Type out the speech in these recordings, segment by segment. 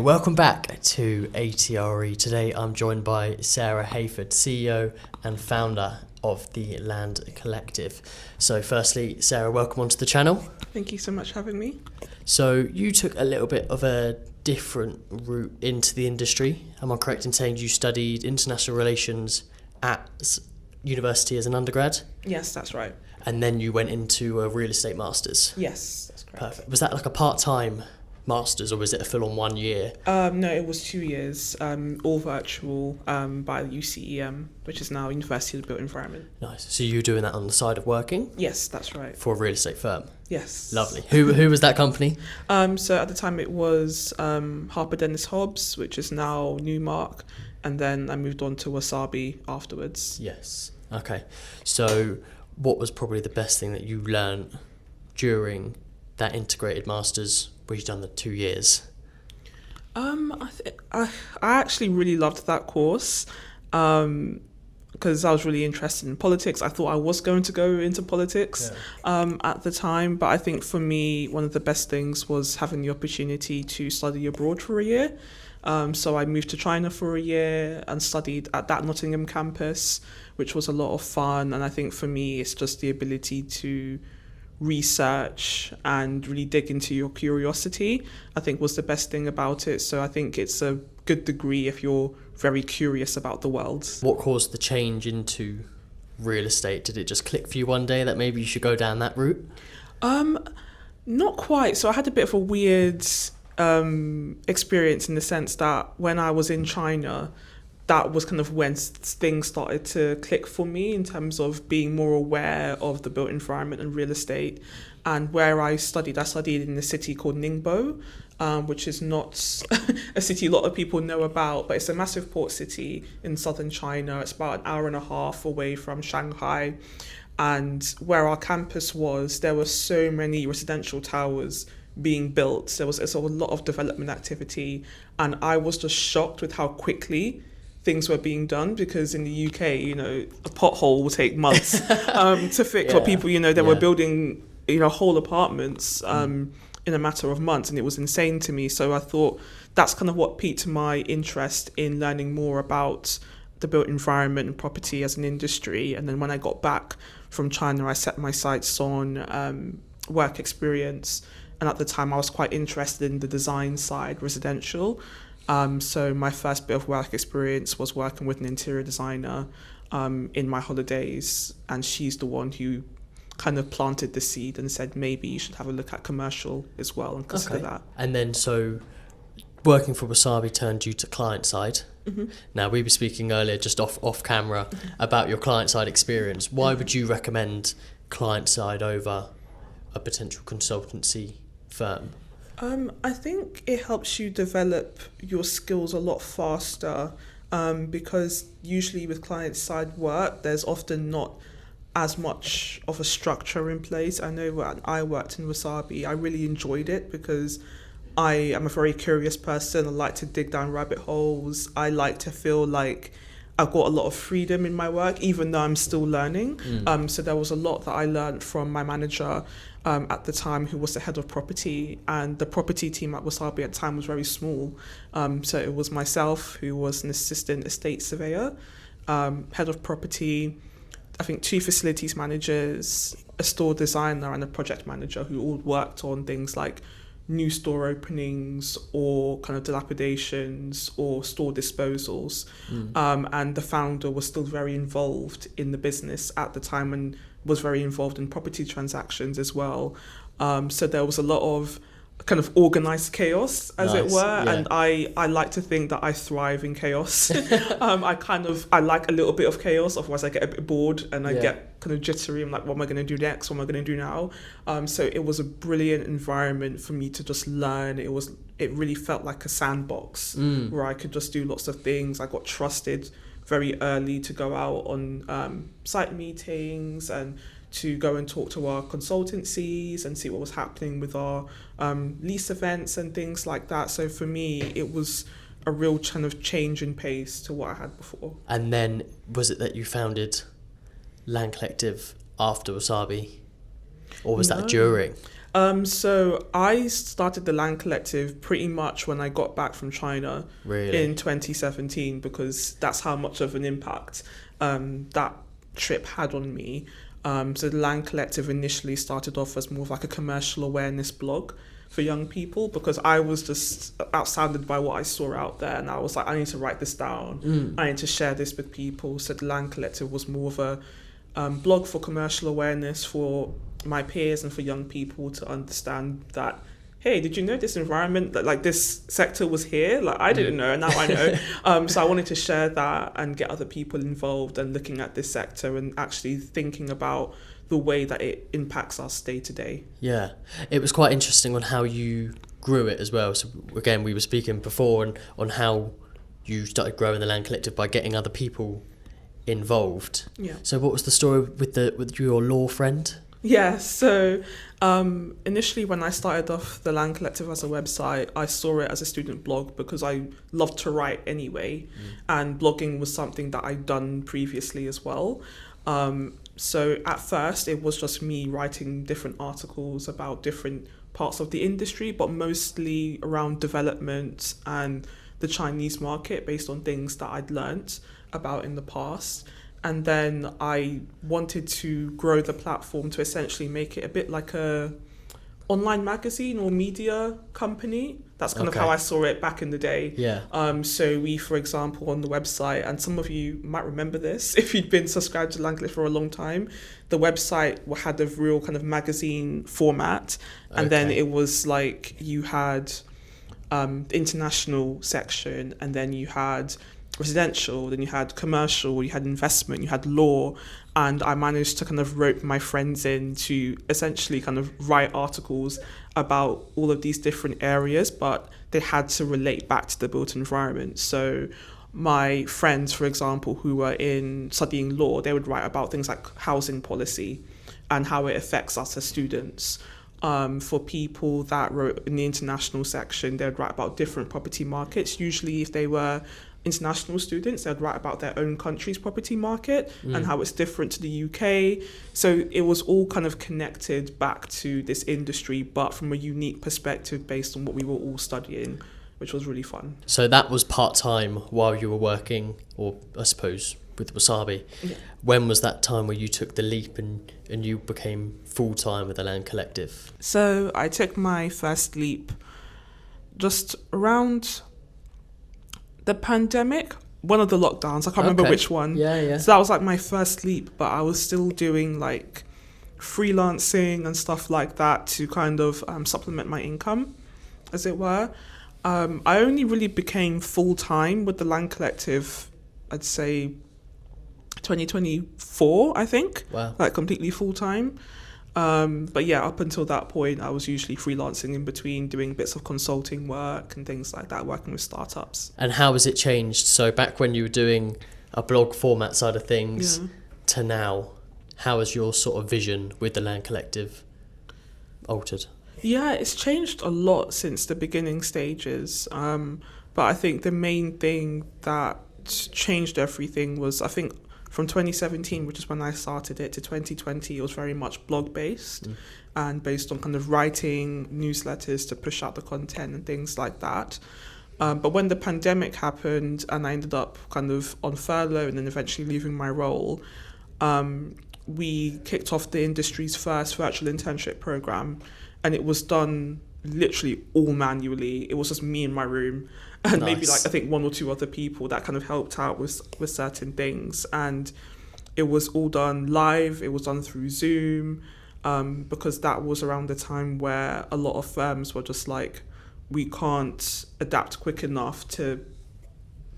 Welcome back to ATRE. Today I'm joined by Sarah Hayford, CEO and founder of the Land Collective. So firstly, Sarah, welcome onto the channel. Thank you so much for having me. So you took a little bit of a different route into the industry. Am I correct in saying you studied international relations at university as an undergrad? Yes, that's right. And then you went into a real estate master's? Yes, that's correct. Perfect. Was that like a part-time master's or was it a full-on 1 year? No, it was 2 years, all virtual by UCEM, which is now University of the Built Environment. Nice. So you were doing that on the side of working? Yes, that's right. For a real estate firm? Yes. Lovely. Who was that company? So at the time it was Harper Dennis Hobbs, which is now Newmark, and then I moved on to Wasabi afterwards. Yes. Okay. So what was probably the best thing that you learned during that integrated masters where you've done the 2 years? I actually really loved that course because I was really interested in politics. I thought I was going to go into politics at the time, but I think for me, one of the best things was having the opportunity to study abroad for a year. So I moved to China for a year and studied at that Nottingham campus, which was a lot of fun. And I think for me, it's just the ability to research and really dig into your curiosity, I think was the best thing about it. So I think it's a good degree if you're very curious about the world. What caused the change into real estate? Did it just click for you one day that maybe you should go down that route? Not quite. So I had a bit of a weird experience in the sense that when I was in China, that was kind of when things started to click for me in terms of being more aware of the built environment and real estate. And where I studied in a city called Ningbo, which is not a city a lot of people know about, but it's a massive port city in southern China. It's about an hour and a half away from Shanghai. And where our campus was, there were so many residential towers being built. There was a lot of development activity. And I was just shocked with how quickly things were being done, because in the UK, a pothole will take months to fix. Or people, they were building, whole apartments in a matter of months, and it was insane to me. So I thought that's kind of what piqued my interest in learning more about the built environment and property as an industry. And then when I got back from China, I set my sights on work experience. And at the time, I was quite interested in the design side, residential. So my first bit of work experience was working with an interior designer in my holidays, and she's the one who kind of planted the seed and said maybe you should have a look at commercial as well and consider that. And then so working for Wasabi turned you to client side. Mm-hmm. Now we were speaking earlier just off camera about your client side experience. Why would you recommend client side over a potential consultancy firm? I think it helps you develop your skills a lot faster because usually with client-side work, there's often not as much of a structure in place. I know when I worked in Wasabi, I really enjoyed it because I am a very curious person. I like to dig down rabbit holes. I like to feel like I've got a lot of freedom in my work, even though I'm still learning. So there was a lot that I learned from my manager at the time, who was the head of property, and the property team at Wasabi at the time was very small. So it was myself, who was an assistant estate surveyor, head of property, I think 2 facilities managers, a store designer and a project manager, who all worked on things like new store openings or kind of dilapidations or store disposals. And the founder was still very involved in the business at the time and was very involved in property transactions as well. So there was a lot of kind of organized chaos, as it were. Yeah. And I like to think that I thrive in chaos. I like a little bit of chaos, otherwise I get a bit bored and I get kind of jittery. I'm like, what am I going to do next? What am I going to do now? So it was a brilliant environment for me to just learn. It really felt like a sandbox where I could just do lots of things. I got trusted very early to go out on site meetings and to go and talk to our consultancies and see what was happening with our lease events and things like that. So for me, it was a real kind of change in pace to what I had before. And then was it that you founded Land Collective after Wasabi? Or was that during? So I started the Land Collective pretty much when I got back from China Really? in 2017, because that's how much of an impact that trip had on me. So the Land Collective initially started off as more of like a commercial awareness blog for young people, because I was just outstanded by what I saw out there, and I was like, I need to write this down. I need to share this with people. So the Land Collective was more of a blog for commercial awareness for my peers and for young people to understand that, hey, did you know this environment, that like this sector was here? Like I didn't know, and now I know. So I wanted to share that and get other people involved and looking at this sector and actually thinking about the way that it impacts us day to day. Yeah, it was quite interesting on how you grew it as well. So again, we were speaking before on how you started growing the Land Collective by getting other people involved. Yeah. So what was the story with your law friend? Yeah, so initially when I started off the Land Collective as a website, I saw it as a student blog because I loved to write anyway, and blogging was something that I'd done previously as well. So at first it was just me writing different articles about different parts of the industry, but mostly around development and the Chinese market based on things that I'd learnt about in the past. And then I wanted to grow the platform to essentially make it a bit like a online magazine or media company. That's kind of how I saw it back in the day. Yeah. So we, for example, on the website, and some of you might remember this if you'd been subscribed to Langcliffe for a long time, the website had a real kind of magazine format. And then it was like you had the international section, and then you had residential, then you had commercial, you had investment, you had law, and I managed to kind of rope my friends in to essentially kind of write articles about all of these different areas, but they had to relate back to the built environment. So my friends, for example, who were studying law, they would write about things like housing policy and how it affects us as students. For people that wrote in the international section, they would write about different property markets. Usually if they were international students, they'd write about their own country's property market and how it's different to the UK. So it was all kind of connected back to this industry, but from a unique perspective based on what we were all studying, which was really fun. So that was part-time while you were working, or I suppose with Wasabi. Yeah. When was that time where you took the leap and you became full-time with the Land Collective? So I took my first leap just around the pandemic, one of the lockdowns. I can't remember which one. Yeah. So that was like my first leap, but I was still doing like freelancing and stuff like that to kind of supplement my income, as it were. I only really became full-time with the Land Collective, I'd say 2024, I think. Wow. Like completely full-time. But yeah, up until that point, I was usually freelancing in between, doing bits of consulting work and things like that, working with startups. And how has it changed? So back when you were doing a blog format side of things to now, how has your sort of vision with the Land Collective altered? Yeah, it's changed a lot since the beginning stages. But I think the main thing that changed everything was, I think, from 2017, which is when I started it, to 2020, it was very much blog-based and based on kind of writing newsletters to push out the content and things like that. But when the pandemic happened and I ended up kind of on furlough and then eventually leaving my role, we kicked off the industry's first virtual internship program, and it was done literally all manually. It was just me in my room and maybe like I think one or two other people that kind of helped out with certain things, and it was all done live. It was done through Zoom, because that was around the time where a lot of firms were just like, we can't adapt quick enough to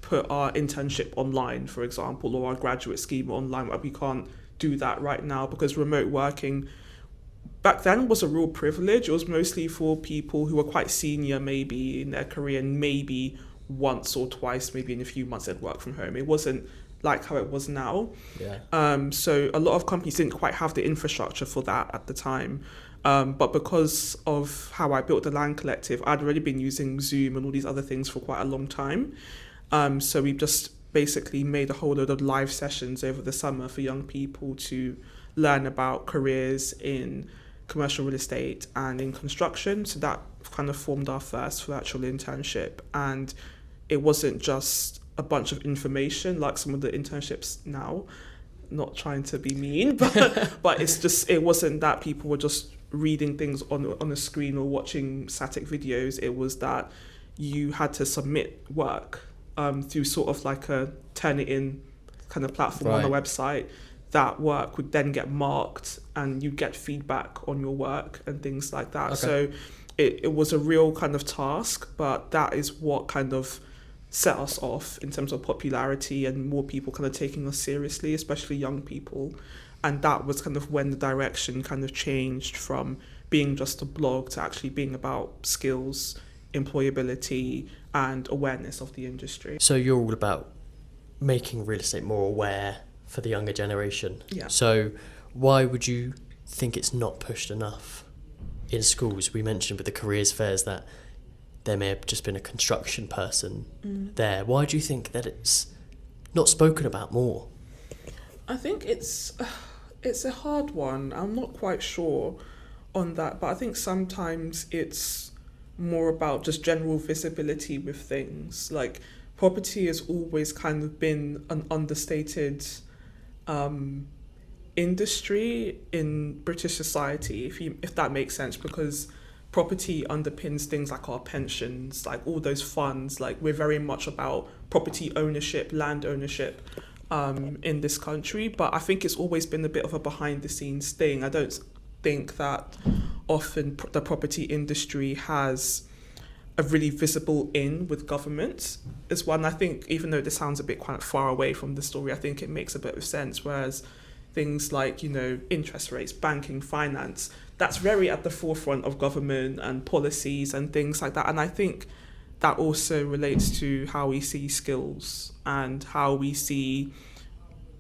put our internship online, for example, or our graduate scheme online. We can't do that right now because remote working back then was a real privilege. It was mostly for people who were quite senior maybe in their career, and maybe once or twice, maybe in a few months, they'd work from home. It wasn't like how it was now. So a lot of companies didn't quite have the infrastructure for that at the time. But because of how I built the Land Collective, I'd already been using Zoom and all these other things for quite a long time. So we just basically made a whole load of live sessions over the summer for young people to learn about careers in commercial real estate and in construction. So that kind of formed our first virtual internship. And it wasn't just a bunch of information like some of the internships now, not trying to be mean, but it wasn't that people were just reading things on a screen or watching static videos. It was that you had to submit work through sort of like a Turnitin kind of platform on the website. That work would then get marked and you get feedback on your work and things like that. So it was a real kind of task, but that is what kind of set us off in terms of popularity and more people kind of taking us seriously, especially young people. And that was kind of when the direction kind of changed from being just a blog to actually being about skills, employability, and awareness of the industry. So you're all about making real estate more aware for the younger generation. Yeah. So why would you think it's not pushed enough in schools? We mentioned with the careers fairs that there may have just been a construction person there. Why do you think that it's not spoken about more? I think it's a hard one. I'm not quite sure on that, but I think sometimes it's more about just general visibility with things. Like property has always kind of been an understated industry in British society, if that makes sense, because property underpins things like our pensions, like all those funds. Like we're very much about property ownership, land ownership in this country. But I think it's always been a bit of a behind the scenes thing. I don't think that often the property industry has a really visible in with government is one. I think even though this sounds a bit quite far away from the story, I think it makes a bit of sense. Whereas things like, interest rates, banking, finance, that's very at the forefront of government and policies and things like that. And I think that also relates to how we see skills and how we see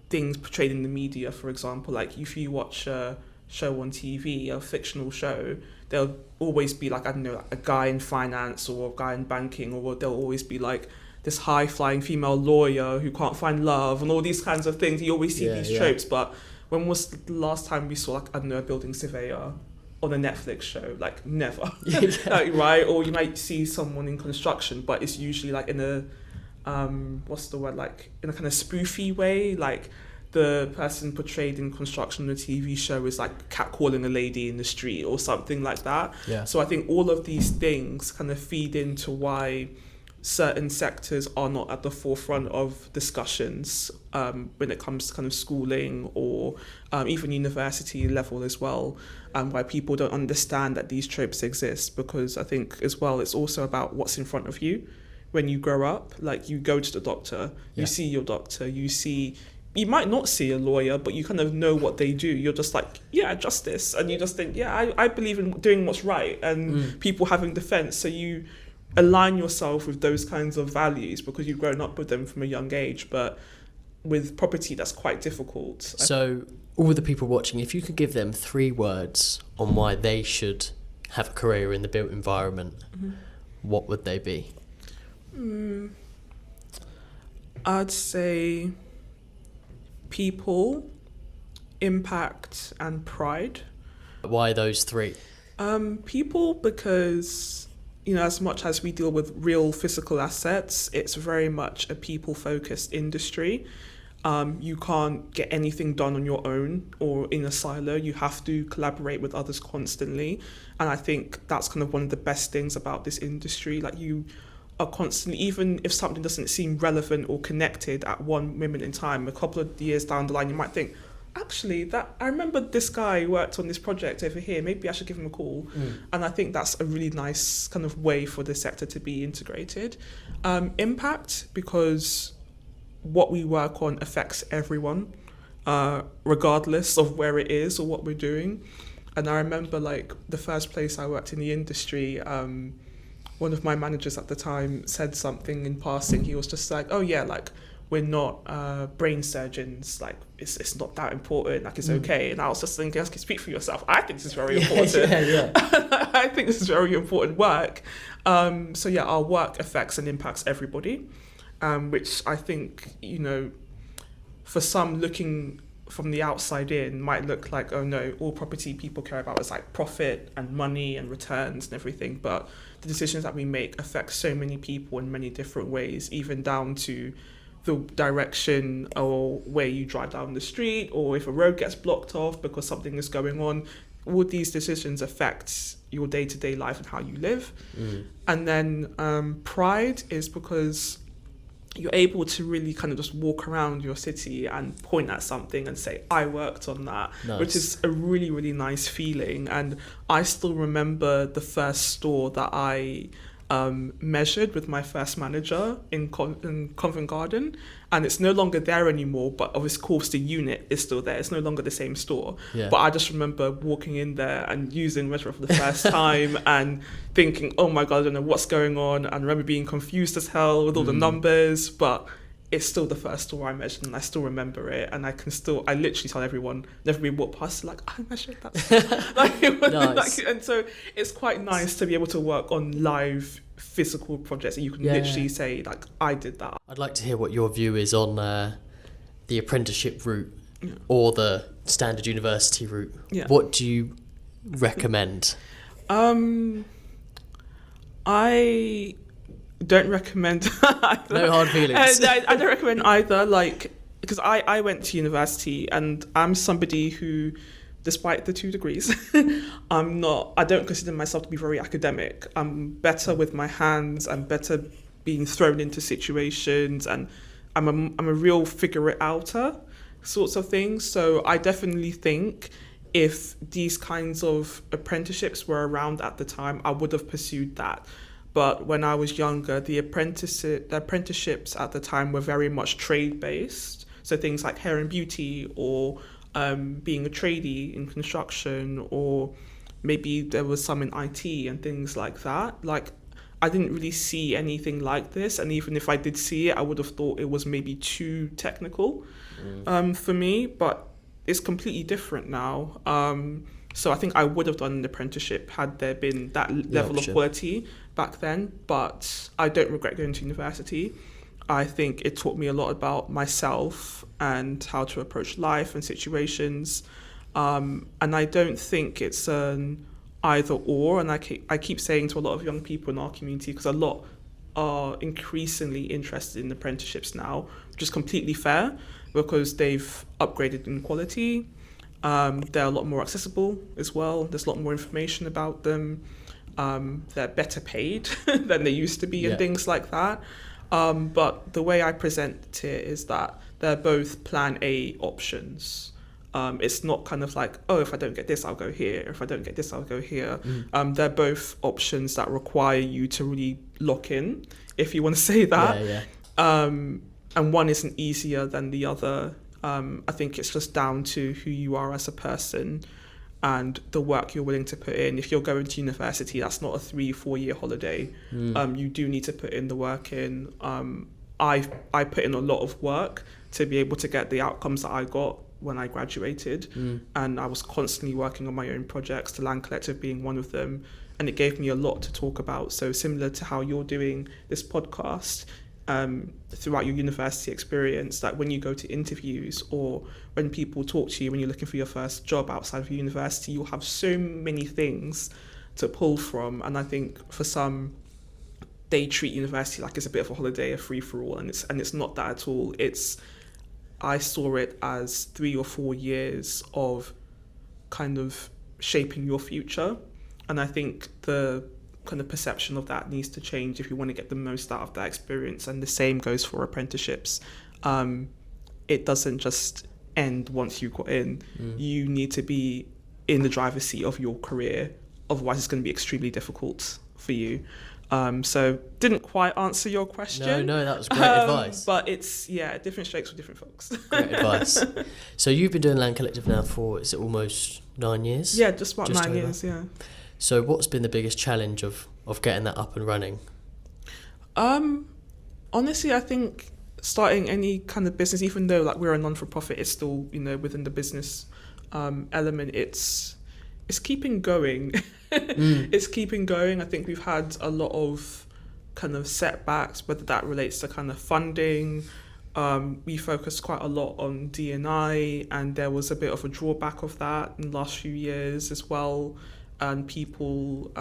things portrayed in the media, for example. Like if you watch a show on TV, a fictional show, there'll always be like, I don't know, like a guy in finance or a guy in banking, or there'll always be like this high-flying female lawyer who can't find love and all these kinds of things. You always see these tropes, but when was the last time we saw, like, I don't know, a building surveyor on a Netflix show? Like, never. Like, right? Or you might see someone in construction, but it's usually like in a, what's the word, like in a kind of spoofy way. Like the person portrayed in construction on a TV show is like catcalling a lady in the street or something like that. Yeah. So I think all of these things kind of feed into why certain sectors are not at the forefront of discussions when it comes to kind of schooling or even university level as well, why people don't understand that these tropes exist. Because I think as well it's also about what's in front of you when you grow up. Like you go to the doctor, you see your doctor, you might not see a lawyer, but you kind of know what they do. You're just like, yeah, justice. And you just think, yeah, I believe in doing what's right and people having defense. So you align yourself with those kinds of values because you've grown up with them from a young age. But with property, that's quite difficult. So all the people watching, if you could give them 3 words on why they should have a career in the built environment, what would they be? I'd say people, impact, and pride. Why those 3? People, because as much as we deal with real physical assets, it's very much a people-focused industry. You can't get anything done on your own or in a silo. You have to collaborate with others constantly. And I think that's kind of one of the best things about this industry. Like you are constantly, even if something doesn't seem relevant or connected at one moment in time, a couple of years down the line, you might think, actually, I remember this guy worked on this project over here, maybe I should give him a call. And I think that's a really nice kind of way for the sector to be integrated. Impact, because what we work on affects everyone, regardless of where it is or what we're doing. And I remember like the first place I worked in the industry, one of my managers at the time said something in passing. He was just like, oh yeah, like we're not brain surgeons, like it's not that important, like it's okay. And I was just thinking, speak for yourself. I think this is very important. I think this is very important work. So yeah, our work affects and impacts everybody, which I think, for some looking from the outside in might look like, oh no, all property people care about is like profit and money and returns and everything, but the decisions that we make affect so many people in many different ways, even down to the direction or where you drive down the street, or if a road gets blocked off because something is going on. All these decisions affect your day-to-day life and how you live. And then pride is because you're able to really kind of just walk around your city and point at something and say, I worked on that. Nice. Which is a really, really nice feeling. And I still remember the first store that I measured with my first manager in Covent Garden, and it's no longer there anymore, but of course the unit is still there. It's no longer the same store. Yeah. But I just remember walking in there and using Measure for the first time and thinking, oh my God, I don't know what's going on. And I remember being confused as hell with all the numbers, but it's still the first store I measured, and I still remember it. And I literally tell everyone, never we walk past, like, I measured that. Nice. And so it's quite nice to be able to work on live physical projects and you can literally say, like, I did that. I'd like to hear what your view is on the apprenticeship route or the standard university route. Yeah. What do you recommend? I don't recommend either. No hard feelings. I don't recommend either, like, because I went to university and I'm somebody who, despite the 2 degrees, I don't consider myself to be very academic. I'm better with my hands, I'm better being thrown into situations, and I'm a real figure it outer sorts of things. So I definitely think if these kinds of apprenticeships were around at the time, I would have pursued that. But when I was younger, the apprenticeships at the time were very much trade-based. So things like hair and beauty, or being a tradie in construction, or maybe there was some in IT and things like that. Like, I didn't really see anything like this. And even if I did see it, I would have thought it was maybe too technical for me. But it's completely different now. So I think I would have done an apprenticeship had there been that level of quality back then, but I don't regret going to university. I think it taught me a lot about myself and how to approach life and situations. And I don't think it's an either or. And I keep saying to a lot of young people in our community, because a lot are increasingly interested in apprenticeships now, which is completely fair because they've upgraded in quality. They're a lot more accessible as well. There's a lot more information about them. They're better paid than they used to be and things like that. But the way I present it is that they're both plan A options. It's not kind of like, oh, if I don't get this, I'll go here. If I don't get this, I'll go here. They're both options that require you to really lock in, if you want to say that. And one isn't easier than the other. I think it's just down to who you are as a person and the work you're willing to put in. If you're going to university, that's not a 3-4 year holiday. You do need to put in the work in. I put in a lot of work to be able to get the outcomes that I got when I graduated. And I was constantly working on my own projects, the Land Collective being one of them. And it gave me a lot to talk about. So similar to how you're doing this podcast, throughout your university experience, that when you go to interviews or when people talk to you when you're looking for your first job outside of university, you'll have so many things to pull from. And I think for some, they treat university like it's a bit of a holiday, a free-for-all, and it's not that at all. I saw it as 3 or 4 years of kind of shaping your future, and I think the kind of perception of that needs to change if you want to get the most out of that experience. And the same goes for apprenticeships. It doesn't just end once you got in. You need to be in the driver's seat of your career, otherwise it's going to be extremely difficult for you. So didn't quite answer your question. No, that was great advice. But it's, different strokes for different folks. Great advice. So you've been doing Land Collective now for, is it almost 9 years? Yeah, just about 9 years, yeah. So what's been the biggest challenge of getting that up and running? Honestly, I think starting any kind of business, even though like we're a non-for-profit, it's still, within the business element, it's keeping going. It's keeping going. I think we've had a lot of kind of setbacks, whether that relates to kind of funding, We focused quite a lot on D&I, and there was a bit of a drawback of that in the last few years as well, and people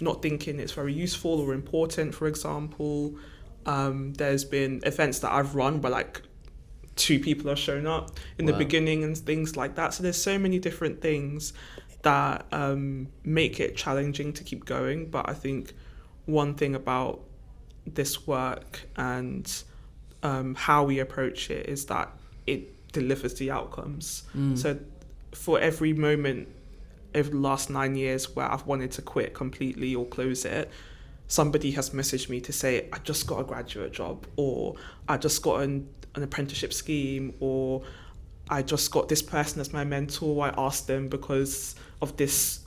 not thinking it's very useful or important, for example. There's been events that I've run where like 2 people have shown up in the beginning and things like that. So there's so many different things that make it challenging to keep going. But I think one thing about this work and how we approach it is that it delivers the outcomes. So for every moment over the last 9 years where I've wanted to quit completely or close it, somebody has messaged me to say, I just got a graduate job, or I just got an apprenticeship scheme, or I just got this person as my mentor. I asked them because of this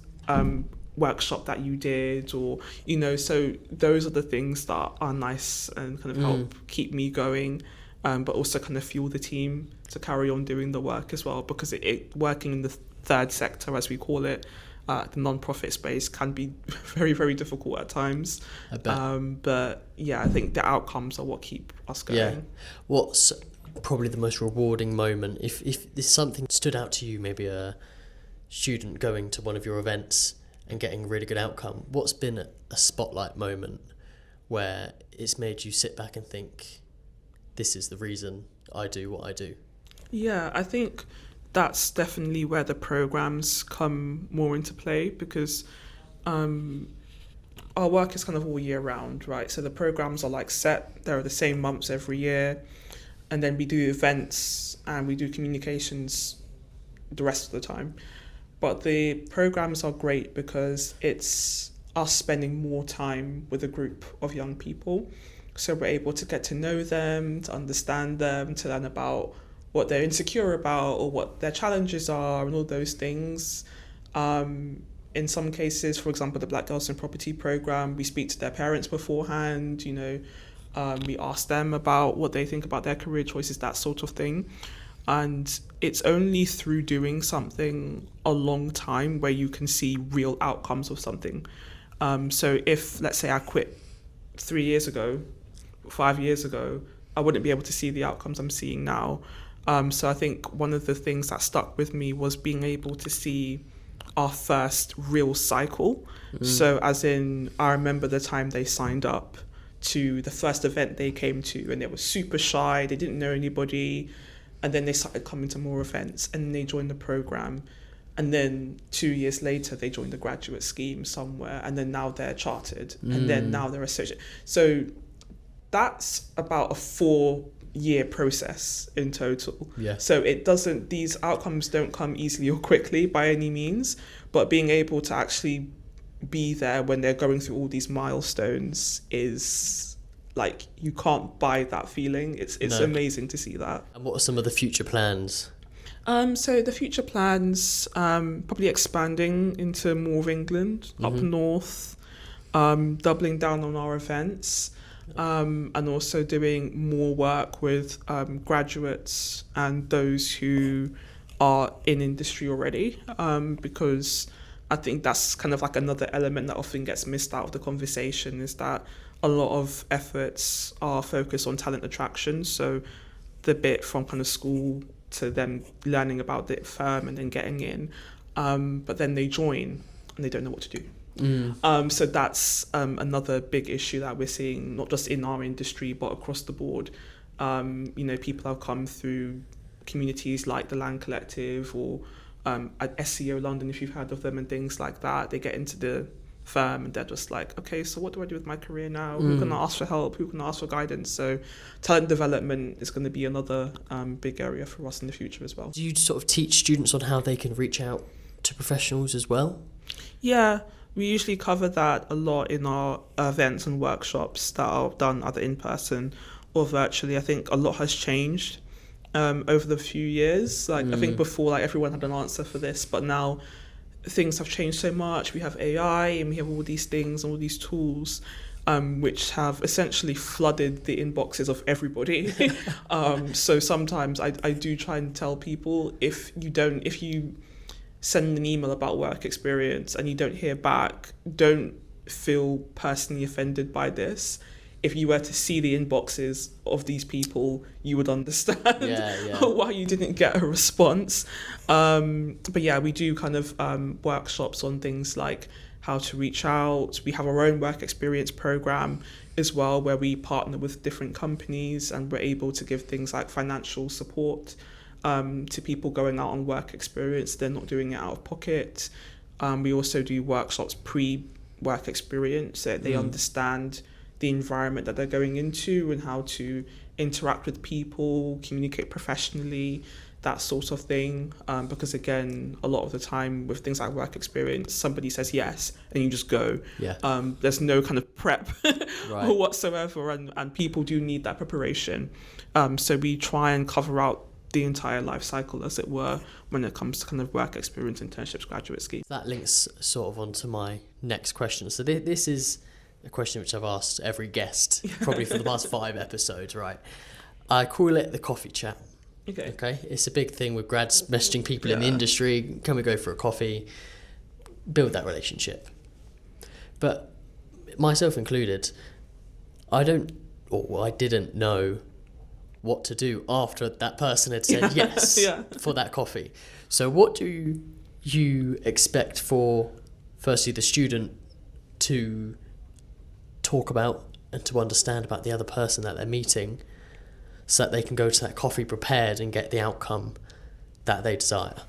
workshop that you did, or, you know, so those are the things that are nice and kind of help keep me going, but also kind of fuel the team to carry on doing the work as well, because it working in the third sector, as we call it, the non-profit space, can be very, very difficult at times. I bet. But yeah, I think the outcomes are what keep us going. Yeah. What's probably the most rewarding moment, if this something stood out to you, maybe a student going to one of your events and getting a really good outcome, what's been a spotlight moment where it's made you sit back and think, this is the reason I do what I do? Yeah, I think that's definitely where the programs come more into play, because our work is kind of all year round, right? So the programs are like set, there are the same months every year, and then we do events and we do communications the rest of the time. But the programs are great because it's us spending more time with a group of young people. So we're able to get to know them, to understand them, to learn about what they're insecure about or what their challenges are and all those things. In some cases, for example, the Black Girls in Property program, we speak to their parents beforehand, you know, we ask them about what they think about their career choices, that sort of thing. And it's only through doing something a long time where you can see real outcomes of something. So if, let's say, I quit 3 years ago, 5 years ago, I wouldn't be able to see the outcomes I'm seeing now. So I think one of the things that stuck with me was being able to see our first real cycle. So as in, I remember the time they signed up to the first event they came to, and they were super shy, they didn't know anybody, and then they started coming to more events, and they joined the program. And then 2 years later, they joined the graduate scheme somewhere, and then now they're chartered, and then now they're associate. So that's about a 4-year process in total. Yeah. So these outcomes don't come easily or quickly by any means, but being able to actually be there when they're going through all these milestones is like, you can't buy that feeling. It's amazing to see that. And what are some of the future plans? So the future plans, probably expanding into more of England, up north, doubling down on our events, and also doing more work with graduates and those who are in industry already, because I think that's kind of like another element that often gets missed out of the conversation, is that a lot of efforts are focused on talent attraction. So the bit from kind of school to them learning about the firm and then getting in, but then they join and they don't know what to do. So that's another big issue that we're seeing, not just in our industry, but across the board. You know, people have come through communities like the Land Collective or at SEO London, if you've heard of them, and things like that. They get into the firm and they're just like, okay, so what do I do with my career now? Who can I ask for help? Who can I ask for guidance? So talent development is going to be another big area for us in the future as well. Do you sort of teach students on how they can reach out to professionals as well? Yeah, we usually cover that a lot in our events and workshops that are done either in person or virtually. I think a lot has changed over the few years. Like I think before, like everyone had an answer for this, but now things have changed so much. We have AI and we have all these things and all these tools which have essentially flooded the inboxes of everybody. So sometimes I do try and tell people, if you send an email about work experience and you don't hear back, don't feel personally offended by this. if you were to see the inboxes of these people, you would understand why you didn't get a response. But yeah, we do kind of workshops on things like how to reach out. We have our own work experience program as well, where we partner with different companies and we're able to give things like financial support to people going out on work experience. They're not doing it out of pocket. We also do workshops pre-work experience so that they understand the environment that they're going into and how to interact with people, communicate professionally, that sort of thing. Because again, a lot of the time with things like work experience, somebody says yes and you just go. There's no kind of prep whatsoever, and people do need that preparation. So we try and cover out the entire life cycle, as it were, when it comes to kind of work experience, internships, graduate schemes. That links sort of onto my next question. So this is a question which I've asked every guest, probably for the past 5 episodes, right? I call it the coffee chat. Okay. It's a big thing with grads messaging people in the industry. Can we go for a coffee? Build that relationship. But myself included, I didn't know what to do after that person had said yes for that coffee. So what do you expect for, firstly, the student to talk about and to understand about the other person that they're meeting, so that they can go to that coffee prepared and get the outcome that they desire?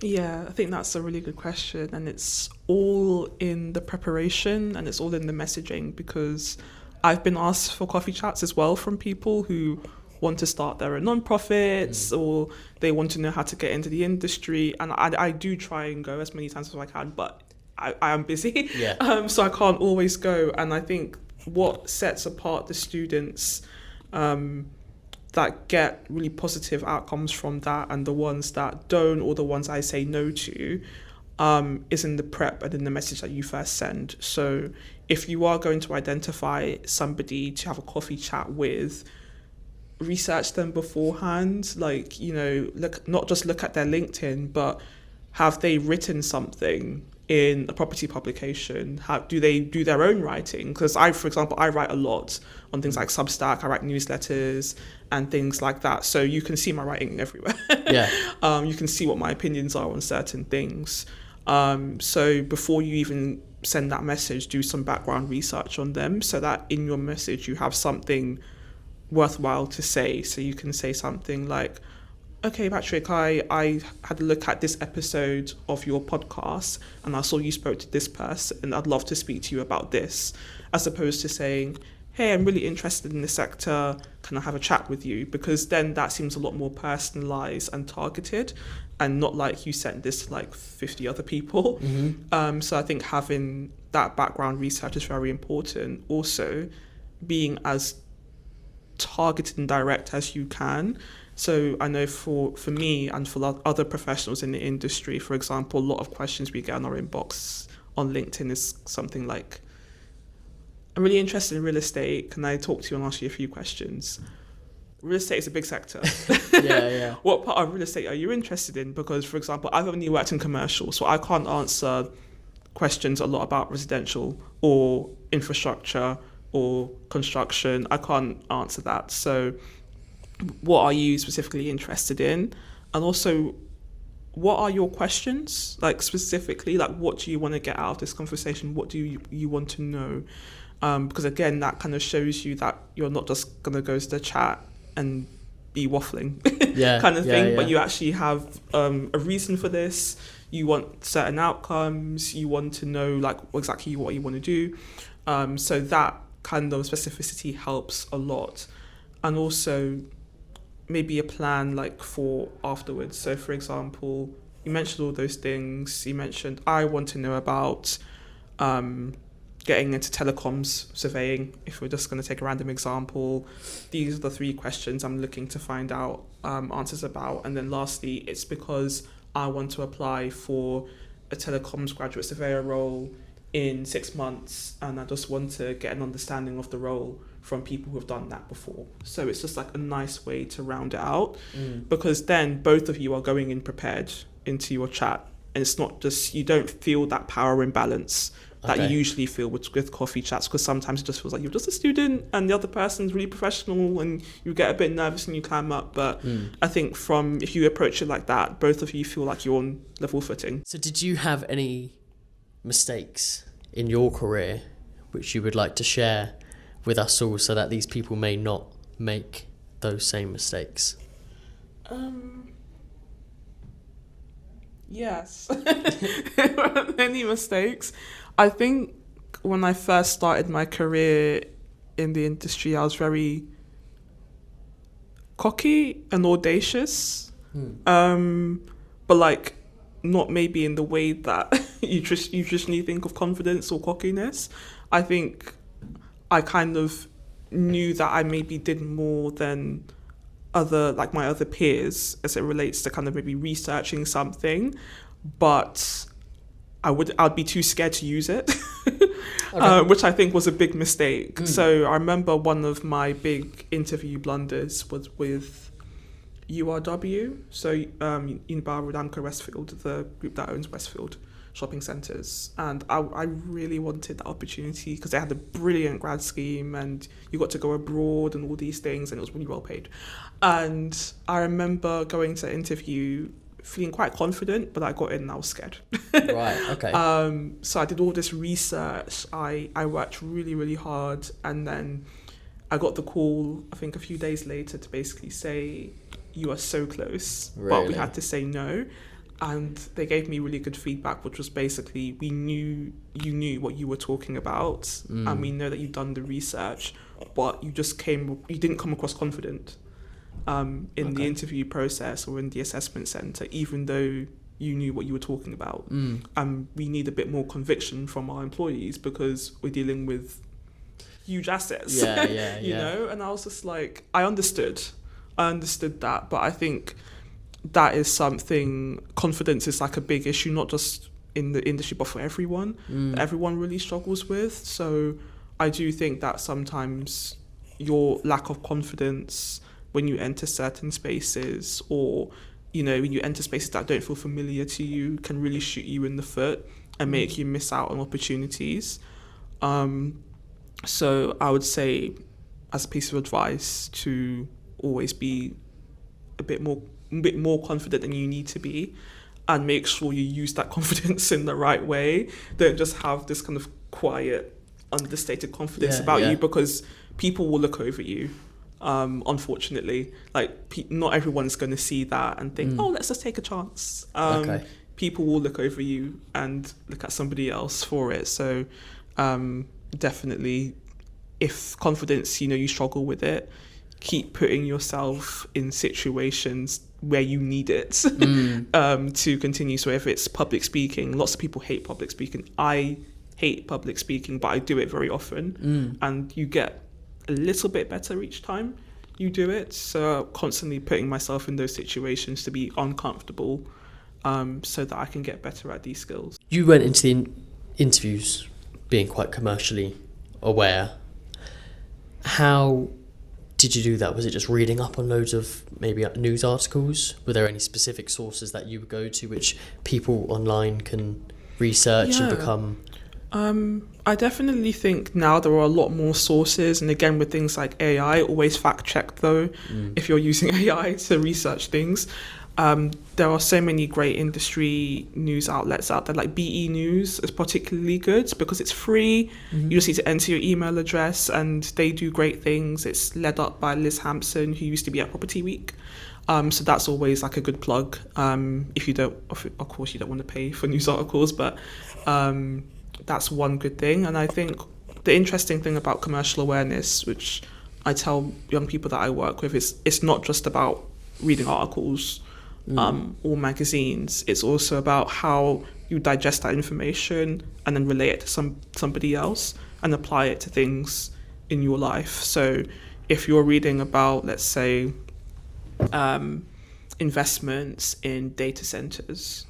Yeah, I think that's a really good question, and it's all in the preparation and it's all in the messaging, because I've been asked for coffee chats as well from people who want to start their own non-profits or they want to know how to get into the industry, and I do try and go as many times as I can, but I am busy, so I can't always go. And I think what sets apart the students that get really positive outcomes from that and the ones that don't, or the ones I say no to, is in the prep and in the message that you first send. So if you are going to identify somebody to have a coffee chat with, research them beforehand, like, not just look at their LinkedIn, but have they written something in a property publication? How do they do their own writing? Because for example, I write a lot on things like Substack, I write newsletters and things like that. So you can see my writing everywhere. You can see what my opinions are on certain things. So before you even send that message, do some background research on them so that in your message you have something worthwhile to say. So you can say something like, okay, Patrick, I had a look at this episode of your podcast and I saw you spoke to this person and I'd love to speak to you about this, as opposed to saying, hey, I'm really interested in this sector, can I have a chat with you? Because then that seems a lot more personalised and targeted, and not like you sent this to like 50 other people. So I think having that background research is very important. Also, being as targeted and direct as you can. So I know for me and for other professionals in the industry, for example, a lot of questions we get on our inbox on LinkedIn is something like, I'm really interested in real estate. Can I talk to you and ask you a few questions? Real estate is a big sector. What part of real estate are you interested in? Because, for example, I've only worked in commercial, so I can't answer questions a lot about residential or infrastructure or construction. I can't answer that. So what are you specifically interested in? And also, what are your questions? Like specifically, like what do you want to get out of this conversation? What do you want to know? Because again, that kind of shows you that you're not just going to go to the chat and be waffling kind of thing, but you actually have a reason for this. You want certain outcomes. You want to know like exactly what you want to do. So that kind of specificity helps a lot. And also maybe a plan like for afterwards. So for example, you mentioned all those things. You mentioned, I want to know about getting into telecoms surveying. If we're just going to take a random example, these are the 3 questions I'm looking to find out answers about. And then lastly, it's because I want to apply for a telecoms graduate surveyor role in 6 months, and I just want to get an understanding of the role from people who have done that before. So it's just like a nice way to round it out, because then both of you are going in prepared into your chat and it's not just, you don't feel that power imbalance that you usually feel with coffee chats, because sometimes it just feels like you're just a student and the other person's really professional and you get a bit nervous and you climb up. But I think if you approach it like that, both of you feel like you're on level footing. So did you have any mistakes in your career which you would like to share with us all so that these people may not make those same mistakes? Yes. Any mistakes? I think when I first started my career in the industry, I was very cocky and audacious. But like, not maybe in the way that you traditionally think of confidence or cockiness. I think I kind of knew that I maybe did more than my other peers as it relates to kind of maybe researching something, but I'd be too scared to use it, which I think was a big mistake. So I remember one of my big interview blunders was with URW, so Unibail Rodamco Westfield, the group that owns Westfield shopping centres, and I really wanted that opportunity because they had a brilliant grad scheme and you got to go abroad and all these things, and it was really well paid. And I remember going to interview feeling quite confident, but I got in and I was scared. Right, okay. So I did all this research, I worked really, really hard, and then I got the call, I think a few days later, to basically say, you are so close, but we had to say no. And they gave me really good feedback, which was basically, we knew you knew what you were talking about, and we know that you've done the research, but you didn't come across confident in the interview process or in the assessment centre, even though you knew what you were talking about. And we need a bit more conviction from our employees because we're dealing with huge assets. You know? And I was just like, I understood that, but I think that is something, confidence is like a big issue, not just in the industry, but for everyone. Everyone really struggles with. So I do think that sometimes your lack of confidence when you enter certain spaces, or, you know, when you enter spaces that don't feel familiar to you, can really shoot you in the foot and make you miss out on opportunities. So I would say, as a piece of advice, to always be a bit more confident than you need to be, and make sure you use that confidence in the right way. Don't just have this kind of quiet, understated confidence about you, because people will look over you. Unfortunately, like not everyone's going to see that and think, oh, let's just take a chance. People will look over you and look at somebody else for it. So definitely, if confidence, you struggle with it, keep putting yourself in situations where you need it to continue. So if it's public speaking, lots of people hate public speaking. I hate public speaking, but I do it very often, and you get a little bit better each time you do it. So constantly putting myself in those situations to be uncomfortable, so that I can get better at these skills. You went into the interviews being quite commercially aware. How did you do that? Was it just reading up on loads of maybe news articles? Were there any specific sources that you would go to which people online can research and become? I definitely think now there are a lot more sources, and again with things like AI, always fact check though if you're using AI to research things. There are so many great industry news outlets out there, like BE News is particularly good because it's free. You just need to enter your email address and they do great things. It's led up by Liz Hampson, who used to be at Property Week. So that's always like a good plug. If you don't, of course you don't want to pay for news articles, but that's one good thing. And I think the interesting thing about commercial awareness, which I tell young people that I work with, is it's not just about reading articles or magazines. It's also about how you digest that information and then relate it to somebody else and apply it to things in your life. So if you're reading about, let's say, investments in data centers,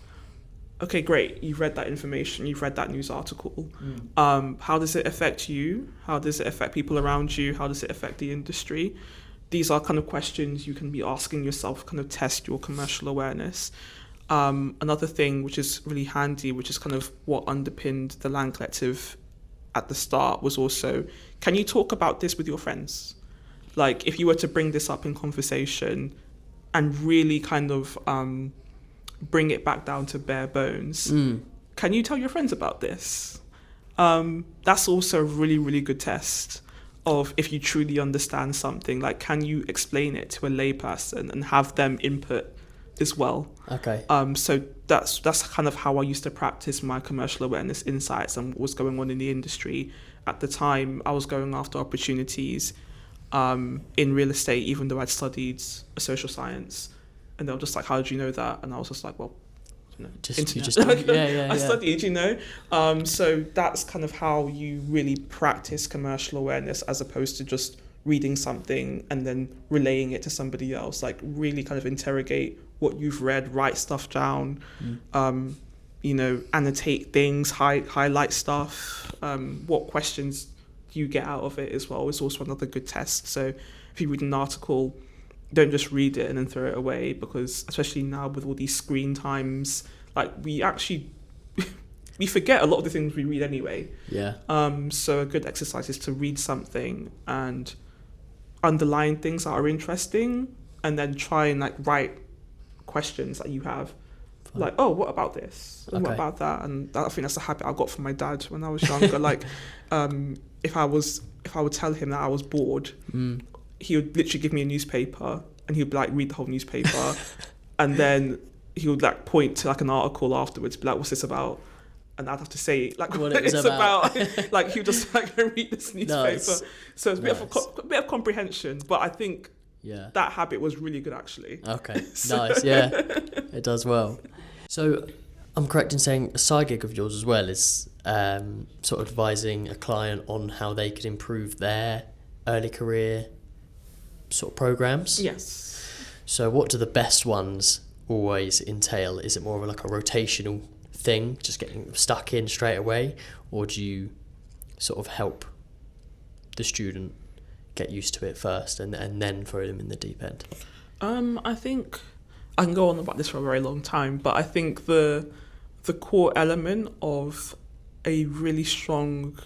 okay, great, you've read that information, you've read that news article. How does it affect you? How does it affect people around you? How does it affect the industry? These are kind of questions you can be asking yourself, kind of test your commercial awareness. Another thing which is really handy, which is kind of what underpinned the Land Collective at the start, was also, can you talk about this with your friends? Like, if you were to bring this up in conversation and really kind of bring it back down to bare bones, can you tell your friends about this? That's also a really, really good test of if you truly understand something. Like, can you explain it to a layperson and have them input as well? Okay. So that's kind of how I used to practice my commercial awareness insights and what was going on in the industry. At the time, I was going after opportunities in real estate, even though I'd studied social science. And they were just like, how did you know that? And I was just like, well, internet. I studied, so that's kind of how you really practice commercial awareness, as opposed to just reading something and then relaying it to somebody else. Like, really kind of interrogate what you've read, write stuff down, annotate things, highlight stuff. What questions you get out of it as well is also another good test. So if you read an article, don't just read it and then throw it away, because especially now with all these screen times, like, we actually we forget a lot of the things we read anyway. Yeah. So a good exercise is to read something and underline things that are interesting, and then try and like write questions that you have. Fine. Like, oh, what about this? And what about that? And I think that's a habit I got from my dad when I was younger. Like, if I would tell him that I was bored, he would literally give me a newspaper and he would like read the whole newspaper, and then he would like point to like an article afterwards, be like, what's this about? And I'd have to say like what it's about. Like, he would just like read this newspaper. So it's a bit of comprehension, but I think that habit was really good actually. Okay, nice, yeah, it does well. So I'm correct in saying a side gig of yours as well is sort of advising a client on how they could improve their early career sort of programs? Yes. So what do the best ones always entail? Is it more of like a rotational thing, just getting stuck in straight away, or do you sort of help the student get used to it first and then throw them in the deep end? I think I can go on about this for a very long time, but I think the core element of a really strong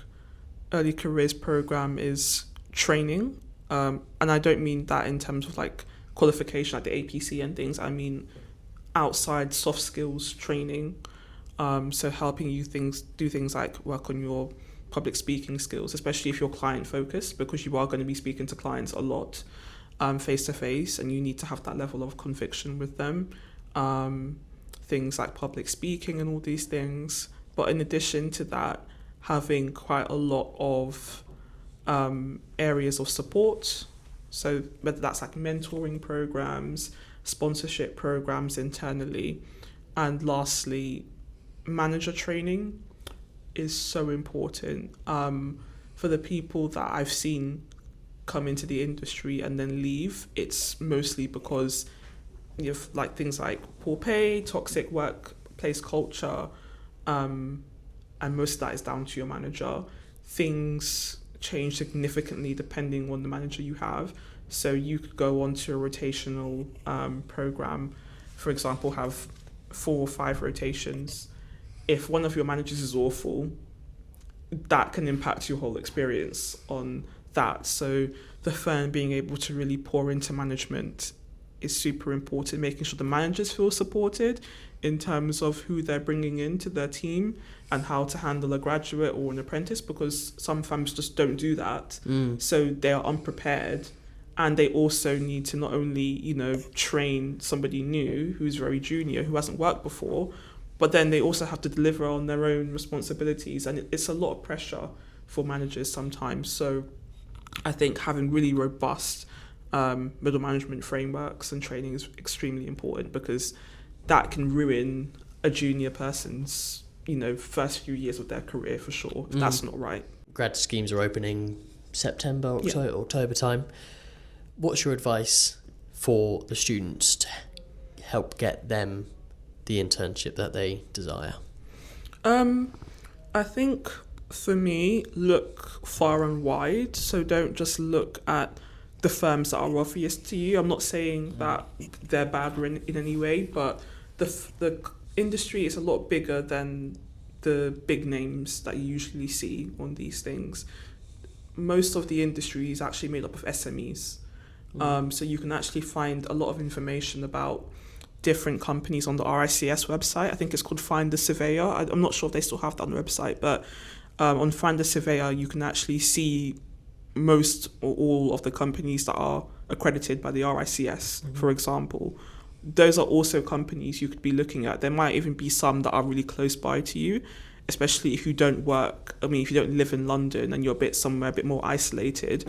early careers program is training. And I don't mean that in terms of like qualification, like the APC and things. I mean outside soft skills training. So helping you do things like work on your public speaking skills, especially if you're client focused, because you are going to be speaking to clients a lot face to face, and you need to have that level of conviction with them. Things like public speaking and all these things. But in addition to that, having quite a lot of areas of support. So whether that's like mentoring programs, sponsorship programs internally, and lastly, manager training is so important. For the people that I've seen come into the industry and then leave, it's mostly because you have like things like poor pay, toxic workplace culture, and most of that is down to your manager. Things change significantly depending on the manager you have. So you could go onto a rotational program, for example, have 4 or 5 rotations. If one of your managers is awful, that can impact your whole experience on that. So the firm being able to really pour into management is super important, making sure the managers feel supported in terms of who they're bringing into their team and how to handle a graduate or an apprentice, because some firms just don't do that. So they are unprepared, and they also need to not only, train somebody new who's very junior, who hasn't worked before, but then they also have to deliver on their own responsibilities, and it's a lot of pressure for managers sometimes. So I think having really robust middle management frameworks and training is extremely important, because that can ruin a junior person's, first few years of their career for sure, if that's not right. Grad schemes are opening September, October time. What's your advice for the students to help get them the internship that they desire? I think for me, look far and wide. So don't just look at the firms that are obvious to you. I'm not saying that they're bad in any way, but the industry is a lot bigger than the big names that you usually see on these things. Most of the industry is actually made up of SMEs. So you can actually find a lot of information about different companies on the RICS website. I think it's called Find the Surveyor. I'm not sure if they still have that on the website, but on Find the Surveyor, you can actually see most or all of the companies that are accredited by the RICS, for example. Those are also companies you could be looking at. There might even be some that are really close by to you, especially if you don't if you don't live in London and you're somewhere a bit more isolated.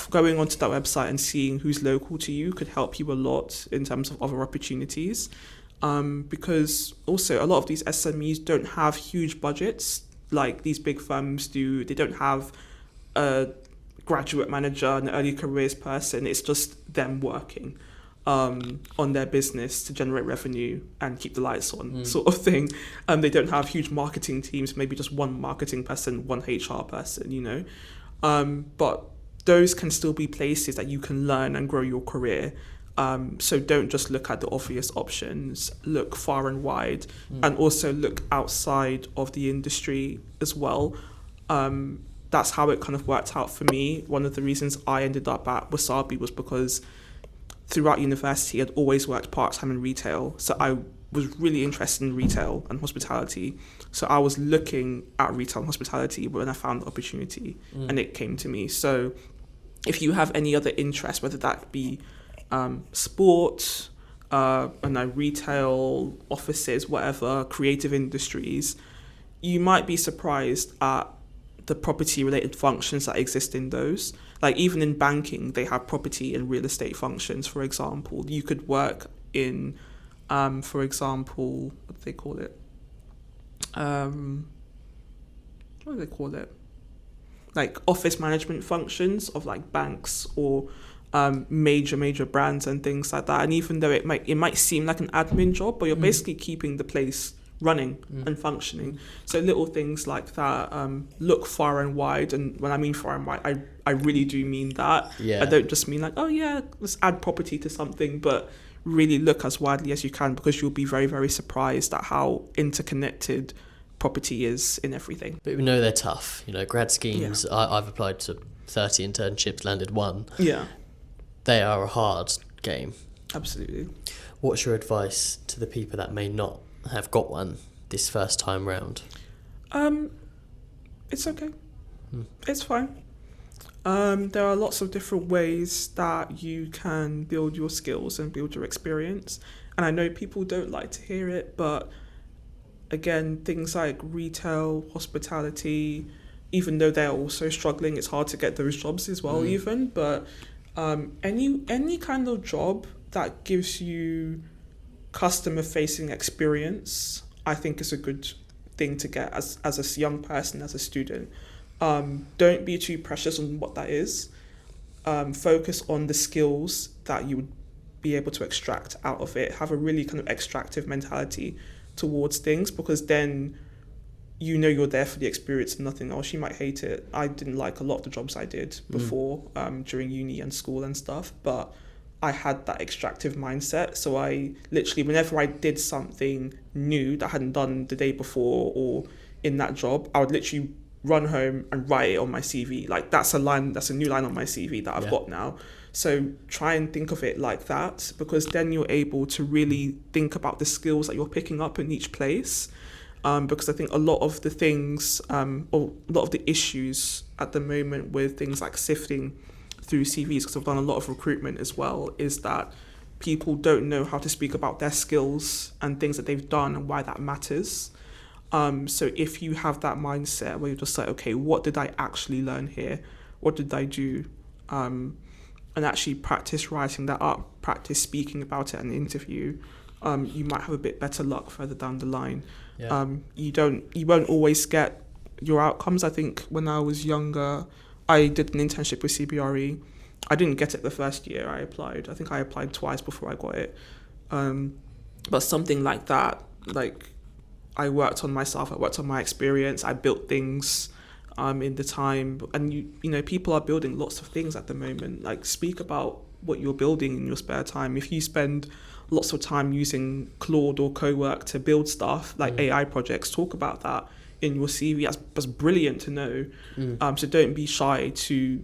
Going onto that website and seeing who's local to you could help you a lot in terms of other opportunities. Because also a lot of these SMEs don't have huge budgets like these big firms do. They don't have a graduate manager, an early careers person. It's just them working on their business to generate revenue and keep the lights on, sort of thing. They don't have huge marketing teams, maybe just one marketing person, one HR person, but those can still be places that you can learn and grow your career. So don't just look at the obvious options, look far and wide, and also look outside of the industry as well. That's how it kind of worked out for me. One of the reasons I ended up at Wasabi was because throughout university, I'd always worked part-time in retail. So I was really interested in retail and hospitality. So I was looking at retail and hospitality when I found the opportunity and it came to me. So if you have any other interest, whether that be sport, retail, offices, whatever, creative industries, you might be surprised at the property-related functions that exist in those. Like even in banking, they have property and real estate functions, for example. You could work in, for example, what do they call it? Like office management functions of like banks or major brands and things like that. And even though it might seem like an admin job, but you're basically keeping the place running and functioning. So little things like that, look far and wide. And when I mean far and wide, I really do mean that. I don't just mean like, oh yeah, let's add property to something, but really look as widely as you can, because you'll be very, very surprised at how interconnected property is in everything. But we know they're tough. Grad schemes, I've applied to 30 internships, landed one. Yeah. They are a hard game. Absolutely. What's your advice to the people that may not have got one this first time round? It's okay. It's fine. There are lots of different ways that you can build your skills and build your experience. And I know people don't like to hear it, but again, things like retail, hospitality, even though they're also struggling, it's hard to get those jobs as well, even. But any kind of job that gives you customer-facing experience, I think is a good thing to get as a young person, as a student. Don't be too precious on what that is. Focus on the skills that you would be able to extract out of it. Have a really kind of extractive mentality towards things, because then you're there for the experience and nothing else. You might hate it. I didn't like a lot of the jobs I did before, during uni and school and stuff, but I had that extractive mindset. So I literally, whenever I did something new that I hadn't done the day before or in that job, I would literally run home and write it on my CV. Like that's a new line on my CV that I've got now. So try and think of it like that, because then you're able to really think about the skills that you're picking up in each place. Because I think a lot of the things, or a lot of the issues at the moment with things like sifting through CVs, because I've done a lot of recruitment as well, is that people don't know how to speak about their skills and things that they've done and why that matters. So if you have that mindset where you're just like, okay, what did I actually learn here? What did I do? And actually practice writing that up, practice speaking about it in an interview, you might have a bit better luck further down the line. You won't always get your outcomes. I think when I was younger, I did an internship with CBRE. I didn't get it the first year I applied. I think I applied twice before I got it. But something like that, like I worked on myself, I worked on my experience, I built things in the time. And you know, people are building lots of things at the moment. Like speak about what you're building in your spare time. If you spend lots of time using Claude or Cowork to build stuff, like AI projects, talk about that in your CV. That's brilliant to know. So don't be shy to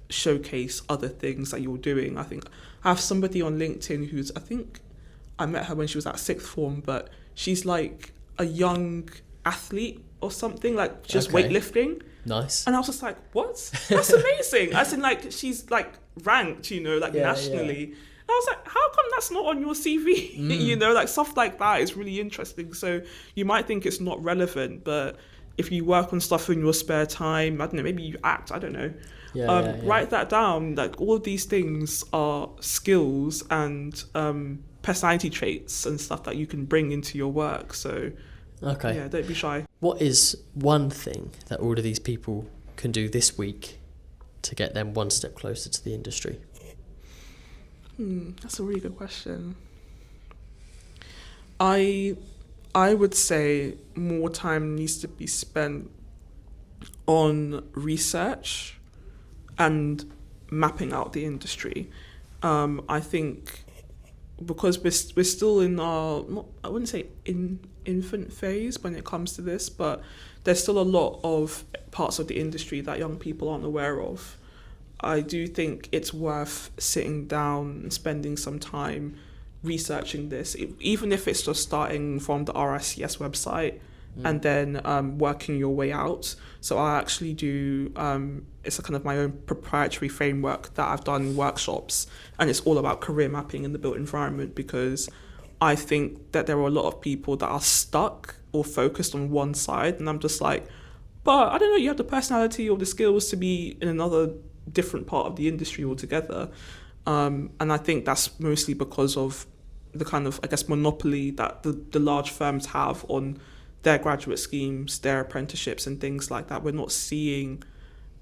showcase other things that you're doing. I think I have somebody on LinkedIn who's, I think I met her when she was at sixth form, but she's like a young athlete or something, like just weightlifting. Nice. And I was just like, what? That's amazing. As in, like, she's like ranked, you know, like nationally. And I was like, how come that's not on your CV? You know, like stuff like that is really interesting. So you might think it's not relevant, but if you work on stuff in your spare time, I don't know, maybe you act, I don't know. Write that down. Like, all of these things are skills and personality traits and stuff that you can bring into your work. So yeah, don't be shy. What is one thing that all of these people can do this week to get them one step closer to the industry? That's a really good question. I would say more time needs to be spent on research and mapping out the industry. I think because we're still in our, I wouldn't say infant phase when it comes to this, but there's still a lot of parts of the industry that young people aren't aware of. I do think it's worth sitting down and spending some time researching this, even if it's just starting from the RICS website and then working your way out. So I actually do, it's a kind of my own proprietary framework that I've done workshops, and it's all about career mapping in the built environment, because I think that there are a lot of people that are stuck or focused on one side, and I'm just like, but I don't know, you have the personality or the skills to be in another different part of the industry altogether. And I think that's mostly because of the kind of, I guess, monopoly that the large firms have on their graduate schemes, their apprenticeships and things like that. We're not seeing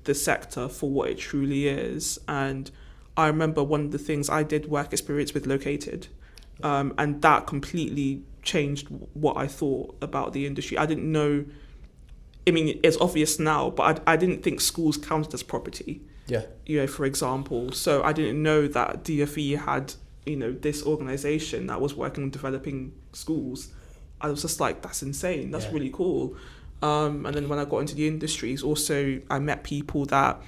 the sector for what it truly is. And I remember one of the things I did work experience with Located, and that completely changed what I thought about the industry. I didn't know, I mean, it's obvious now, but I didn't think schools counted as property. Yeah. You know, for example. So I didn't know that DFE had, you know, this organisation that was working on developing schools. I was just like, that's insane. That's really cool. And then when I got into the industries, also I met people that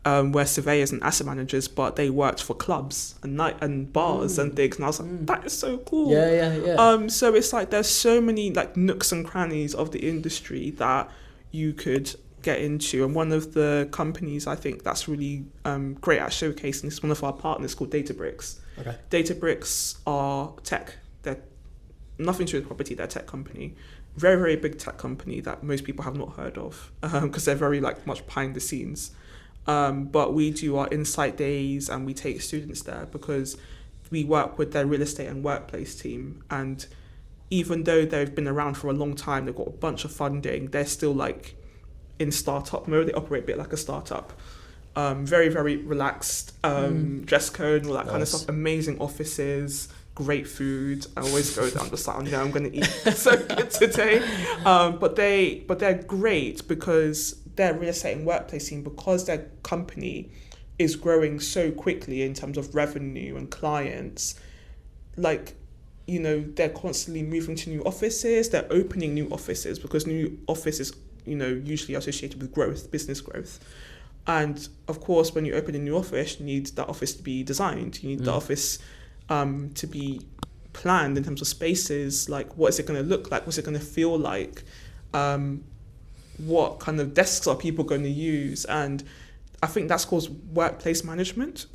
were surveyors and asset managers, but they worked for clubs and night and bars and things. And I was like, that is so cool. Yeah. So it's like there's so many like nooks and crannies of the industry that you could get into. And one of the companies I think that's really great at showcasing is one of our partners called Databricks. Databricks are tech. They're nothing to do with property. They're a tech company. Very, very big tech company that most people have not heard of because they're very like much behind the scenes. But we do our insight days and we take students there because we work with their real estate and workplace team. And even though they've been around for a long time, they've got a bunch of funding, they're still like in startup mode. They operate a bit like a startup. Very, very relaxed, dress code and all that kind of stuff. Amazing offices, great food. I always go there. I'm just like, I'm going to eat so good today. But they're great because their real estate and workplace team, because their company is growing so quickly in terms of revenue and clients, like, you know, they're constantly moving to new offices. They're opening new offices because new offices, you know, usually associated with growth, business growth. And of course, when you open a new office, you need that office to be designed. You need the office to be planned in terms of spaces. Like, what is it going to look like? What's it going to feel like? What kind of desks are people going to use? And I think that's called workplace management.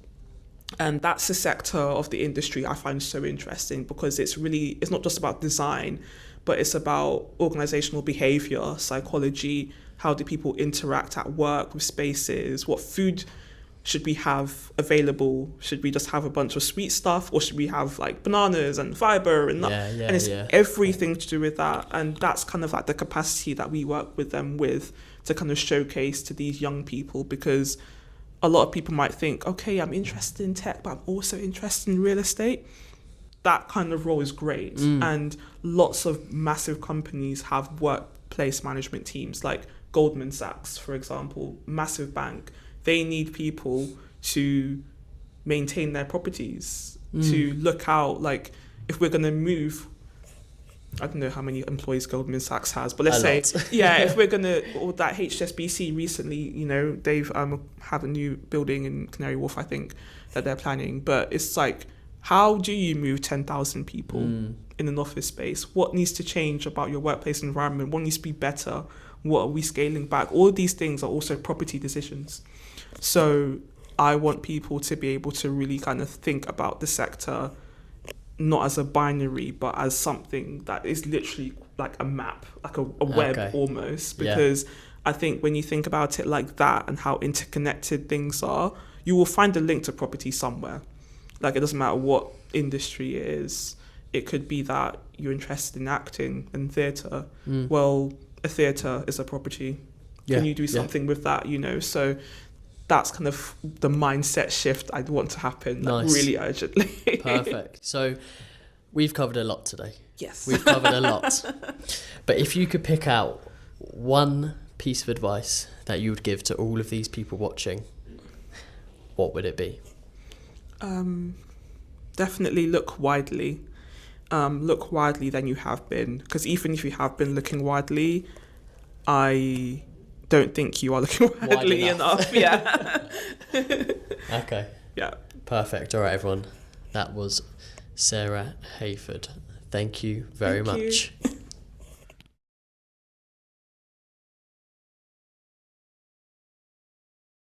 And that's a sector of the industry I find so interesting because it's not just about design, but it's about organizational behavior, psychology. How do people interact at work with spaces? What food should we have available? Should we just have a bunch of sweet stuff, or should we have like bananas and fiber and and it's everything to do with that. And that's kind of like the capacity that we work with them with to kind of showcase to these young people, because a lot of people might think, okay, I'm interested in tech, but I'm also interested in real estate. That kind of role is great. And lots of massive companies have workplace management teams, like Goldman Sachs, for example, massive bank. They need people to maintain their properties, to look out, like, if we're going to move, I don't know how many employees Goldman Sachs has, but let's say, if we're going to, or that HSBC recently, you know, they've have a new building in Canary Wharf, I think, that they're planning. But it's like, how do you move 10,000 people in an office space? What needs to change about your workplace environment? What needs to be better? What are we scaling back? All of these things are also property decisions. So I want people to be able to really kind of think about the sector not as a binary, but as something that is literally like a map, like a web almost. Because I think when you think about it like that and how interconnected things are, you will find a link to property somewhere. Like, it doesn't matter what industry it is. It could be that you're interested in acting and theatre. Well, a theatre is a property. Can you do something with that, you know? So that's kind of the mindset shift I'd want to happen, like, really urgently. Perfect. So we've covered a lot today. Yes. We've covered a lot. But if you could pick out one piece of advice that you would give to all of these people watching, what would it be? Definitely look widely. Look widely than you have been. Because even if you have been looking widely, I don't think you are looking widely enough. Okay. Yeah. Perfect. All right, everyone. That was Sarah Hayford. Thank you very much.